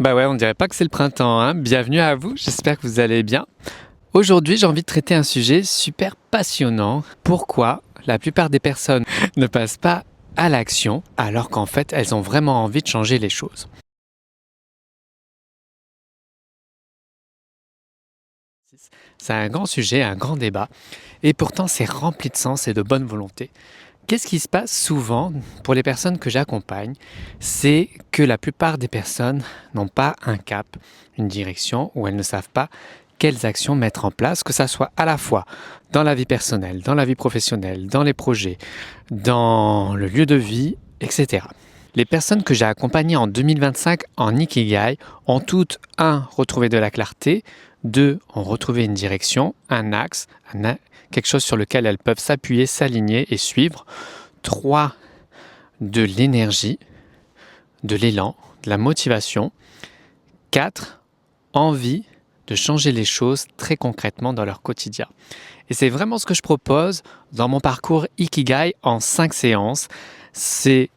Bah ouais, on dirait pas que c'est le printemps, hein. Bienvenue à vous, j'espère que vous allez bien. Aujourd'hui, j'ai envie de traiter un sujet super passionnant. Pourquoi la plupart des personnes ne passent pas à l'action alors qu'en fait, elles ont vraiment envie de changer les choses. C'est un grand sujet, un grand débat, et pourtant c'est rempli de sens et de bonne volonté. Qu'est-ce qui se passe souvent pour les personnes que j'accompagne? C'est que la plupart des personnes n'ont pas un cap, une direction, ou elles ne savent pas quelles actions mettre en place, que ça soit à la fois dans la vie personnelle, dans la vie professionnelle, dans les projets, dans le lieu de vie, etc. Les personnes que j'ai accompagnées en 2025 en Ikigai ont toutes, un, retrouvé de la clarté, deux, ont retrouvé une direction, un axe, quelque chose sur lequel elles peuvent s'appuyer, s'aligner et suivre, trois, de l'énergie, de l'élan, de la motivation, quatre, envie de changer les choses très concrètement dans leur quotidien. Et c'est vraiment ce que je propose dans mon parcours Ikigai en 5 séances. C'est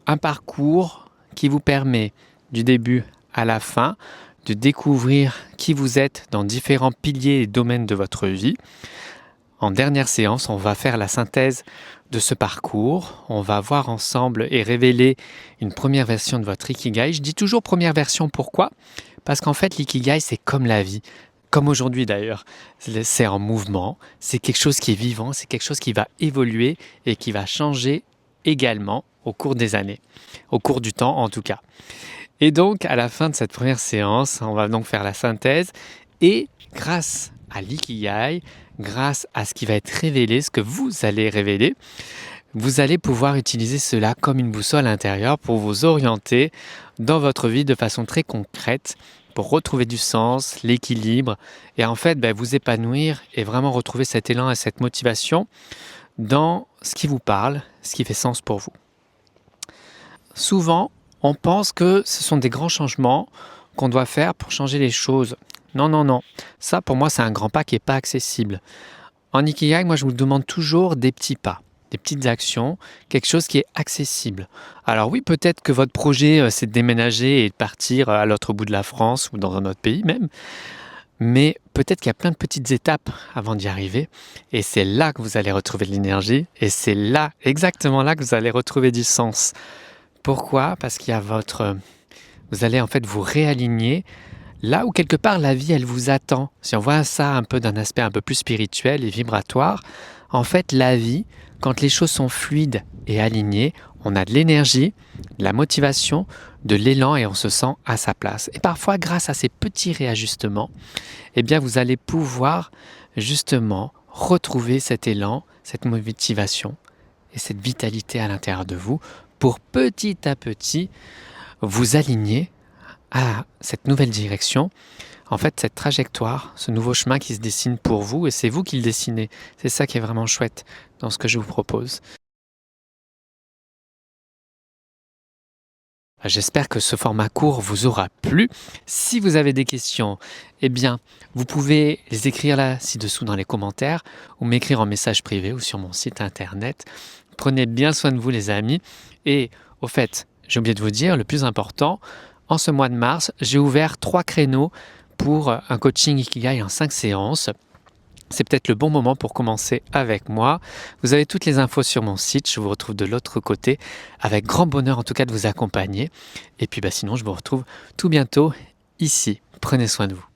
un parcours qui vous permet du début à la fin de découvrir qui vous êtes dans différents piliers et domaines de votre vie. En dernière séance, on va faire la synthèse de ce parcours. On va voir ensemble et révéler une première version de votre Ikigai. Je dis toujours première version, pourquoi ? Parce qu'en fait, l'Ikigai, c'est comme la vie. Comme aujourd'hui d'ailleurs, c'est en mouvement, c'est quelque chose qui est vivant, c'est quelque chose qui va évoluer et qui va changer également au cours des années, au cours du temps en tout cas. Et donc à la fin de cette première séance, on va donc faire la synthèse et grâce à l'ikigai, grâce à ce qui va être révélé, ce que vous allez révéler, vous allez pouvoir utiliser cela comme une boussole intérieure pour vous orienter dans votre vie de façon très concrète, pour retrouver du sens, l'équilibre et en fait vous épanouir et vraiment retrouver cet élan et cette motivation dans ce qui vous parle, ce qui fait sens pour vous. Souvent, on pense que ce sont des grands changements qu'on doit faire pour changer les choses. Non, non, non. Ça, pour moi, c'est un grand pas qui n'est pas accessible. En Ikigai, moi, je vous demande toujours des petits pas, des petites actions, quelque chose qui est accessible. Alors oui, peut-être que votre projet, c'est de déménager et de partir à l'autre bout de la France ou dans un autre pays même. Mais peut-être qu'il y a plein de petites étapes avant d'y arriver. Et c'est là que vous allez retrouver de l'énergie. Et c'est là, exactement là, que vous allez retrouver du sens. Pourquoi ? Parce qu'il y a vous allez en fait vous réaligner là où quelque part la vie elle vous attend. Si on voit ça un peu d'un aspect un peu plus spirituel et vibratoire, en fait la vie, quand les choses sont fluides et alignées, on a de l'énergie, de la motivation, de l'élan et on se sent à sa place. Et parfois grâce à ces petits réajustements, eh bien vous allez pouvoir justement retrouver cet élan, cette motivation et cette vitalité à l'intérieur de vous pour petit à petit vous aligner à cette nouvelle direction, en fait cette trajectoire, ce nouveau chemin qui se dessine pour vous et c'est vous qui le dessinez. C'est ça qui est vraiment chouette dans ce que je vous propose. J'espère que ce format court vous aura plu. Si vous avez des questions, eh bien, vous pouvez les écrire là ci-dessous dans les commentaires ou m'écrire en message privé ou sur mon site internet. Prenez bien soin de vous les amis. Et au fait, j'ai oublié de vous dire, le plus important, en ce mois de mars, j'ai ouvert 3 créneaux pour un coaching Ikigai en 5 séances. C'est peut-être le bon moment pour commencer avec moi. Vous avez toutes les infos sur mon site. Je vous retrouve de l'autre côté. Avec grand bonheur en tout cas de vous accompagner. Et puis sinon, je vous retrouve tout bientôt ici. Prenez soin de vous.